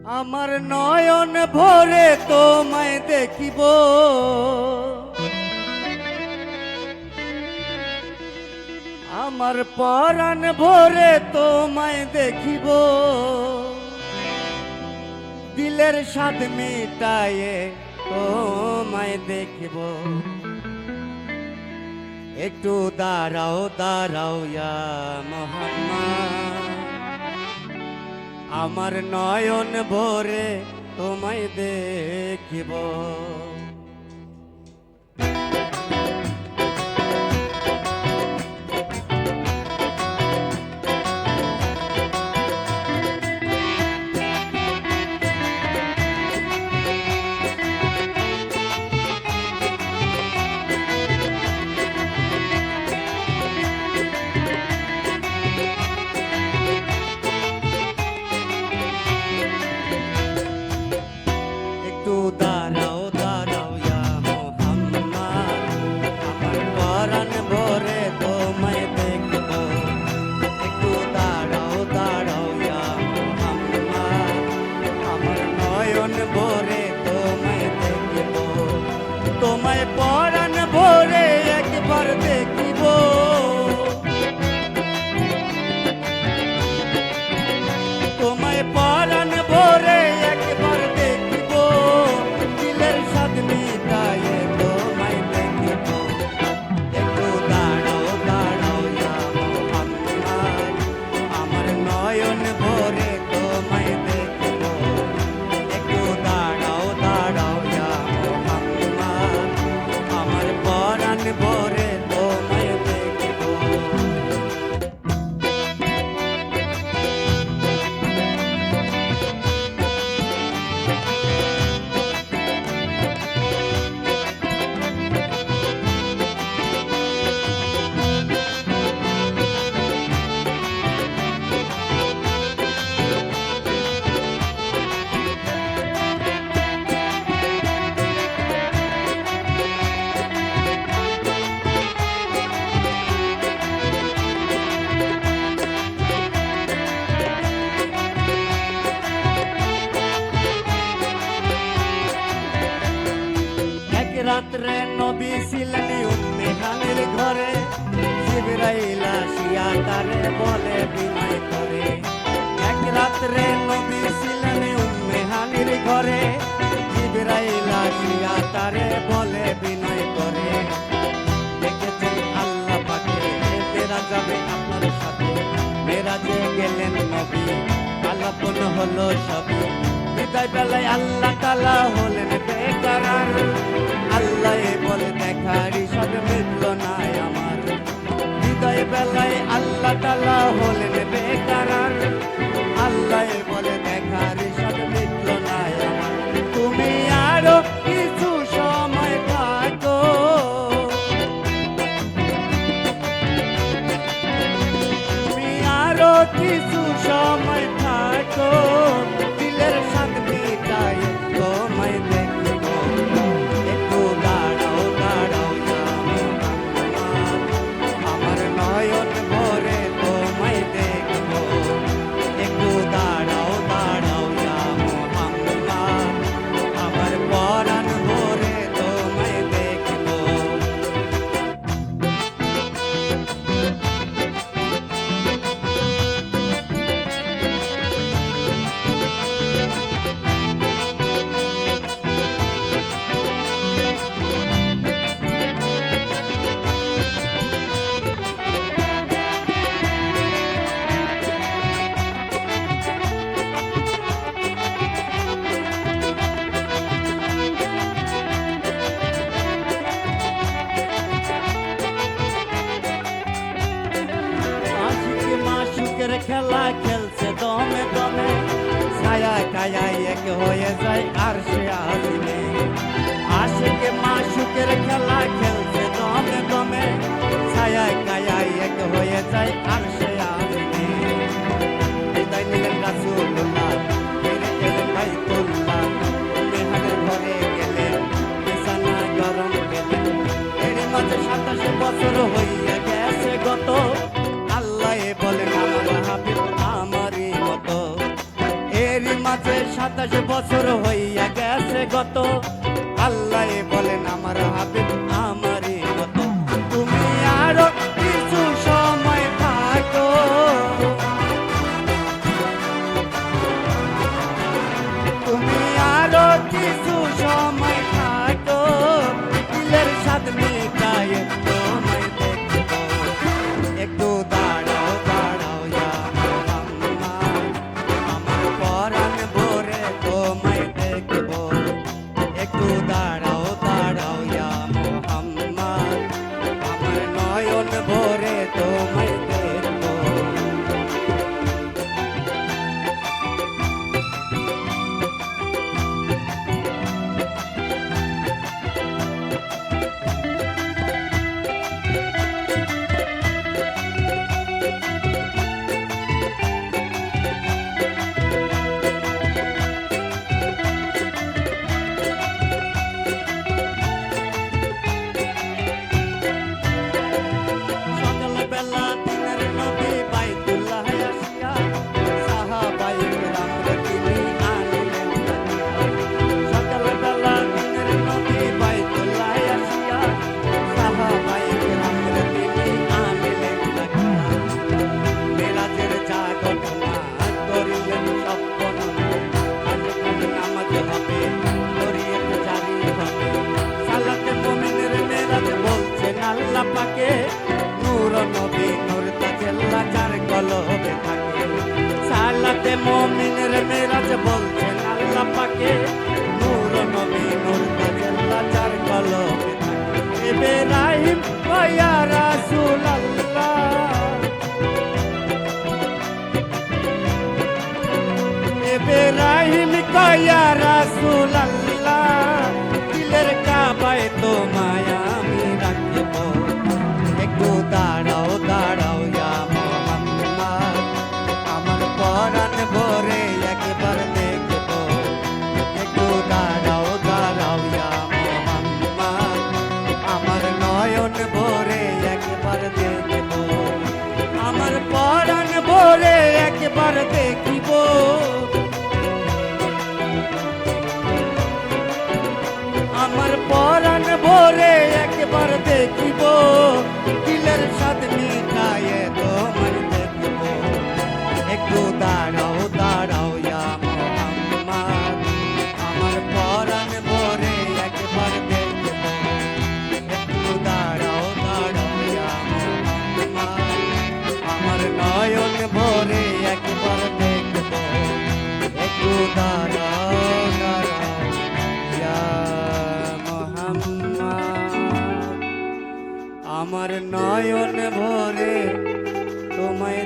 আমার নয়ন ভরে তোমায় দেখিব, আমার পরাণ ভরে তোমায় দেখিব, দিলের স্বাদ মিটায়ে তোমায় দেখিব। একটু দাঁড়াও দাঁড়াও ইয়া মোহাম্মদ, আমার নয়ন ভরে তোমায় দেখিব। দাঁড়াও দাঁড়াও ইয়া মোহাম্মদ, আমার পরাণ ভরে তোমায় দেখব। একটু দাঁড়াও দাঁড়াও ইয়া মোহাম্মদ, আমার নয়ন ভরে তোমায় দেখব। তোমায় পরাণ ভরে একবার দেখিব, তোমায় পরাণ ভরে একবার দেখিব, দিলের স্বাদ মিটায়ে তোমায় দেখিব। একটু দাঁড়াও দাঁড়াও ইয়া মোহাম্মদ, আমার নয়ন ভরে তোমায় দেখিব। একটু দাঁড়াও দাঁড়াও ইয়া মোহাম্মদ, আমার পরাণ ভরে তোমায় দেখিব। রাত্রে নবী ছিলেন উম্মে হানির ঘরে, জিবরাইল আসিয়া তারে বলে বিনয় করে। এক রাত্রে নবী ছিলেন উম্মে হানির ঘরে, জিবরাইল আসিয়া তারে বলে বিনয় করে। দেখেছেন আল্লাহ পাকে মেরা যাবে আপনার সাথে, মেরাজে গেলেন নবী আলাপন হলো সবই। বিদায় বেলায় আল্লাহ তাআলা হলেন বেকরার, আল্লাহ বলে দেখারি সব মিটল না আমার। হৃদয় বেলায় আল্লাহ তাআলা হলেন বেকরার, আল্লাহ বলে দেখারি সব মিটল না আমার। তুমি আরো কিছু সময় থাকো, তুমি আরো কিছু সময় থাকো, দিলের স্বাদ মিটায়ে তোমায় দেখিব। একটু দাঁড়াও দাঁড়াও ইয়া মোহাম্মদ, আমার নয়ন ভরে তোমায় দেখব। একটু দাঁড়াও মাঝে 27 বছর হইয়া গেছে গত, আল্লাহ বলেন আমার হাবিব আমারই মতো। তুমি আরো কিছু সময় থাকো, তুমি আরো কিছু সময় থাকো, দিলের স্বাদ মিটায়ে তোমায় দেখবো। একটু দাঁড়াও দাঁড়াও ইয়া মোহাম্মদ, আমার পরাণ ভরে তোমায় দেখবো। একটু দাঁড়াও দাঁড়াও ইয়া মোহাম্মদ, আমার নয়ন ভরে তোমায় দেখবো। সকালবেলা দিনের নবী বাইতুল্লাহ আসিয়া, সাহাবায়ে কেরামরে তিনি আনিলেন ডাকিয়া। সকালবেলা দিনের নবী বাইতুল্লাহ আসিয়া, সাহাবায়ে কেরামরে তিনি আনিলেন ডাকিয়া। মেরাজের যা ঘটনা করিলেন সপন, আজকাল নামাজ হবে শরীয়ত জারি হবে। সালাতে মুমিনের মেরাজ বলছেন আল্লাহ পাকে, নূর নবী নূর তাজেল্লা যার কলবে থাকে। সালাতে মুমিনের মেরাজ বলছেন আল্লাহ পাকে, নূর নবী নূর তাজেল্লা যার কলবে থাকে। ইব্রাহিম ওয়া রাসূলুল্লাহ, ইব্রাহিম কয়া রাসূলুল্লাহ, দিলের কাবায় তোমায় আমি রাখবো। একটু দাঁড়াও দাঁড়াও ইয়া মোহাম্মদ, আমার পরাণ ভরে একবার দেখবো। একটু দাঁড়াও দাঁড়াও ইয়া মোহাম্মদ, আমার নয়ন ভরে একবার দেখবো। আমার পরাণ ভরে একবার দেখিব। আমার পরাণ ভরে একবার দেখিব, দিলের স্বাদ মিটায়ে তোমায় দেখবো। একটু দাঁড়াও দাঁড়াও ইয়া মোহাম্মদ, আমার পরাণ ভরে একবার দেখবো। একটু দাঁড়াও দাঁড়াও ইয়া মোহাম্মদ, আমার নয়ন ভরে একবার দেখবো। একটু দাঁড়াও দাঁড়াও ইয়া মোহাম্মদ, আমার নয়ন ভরে তোমায়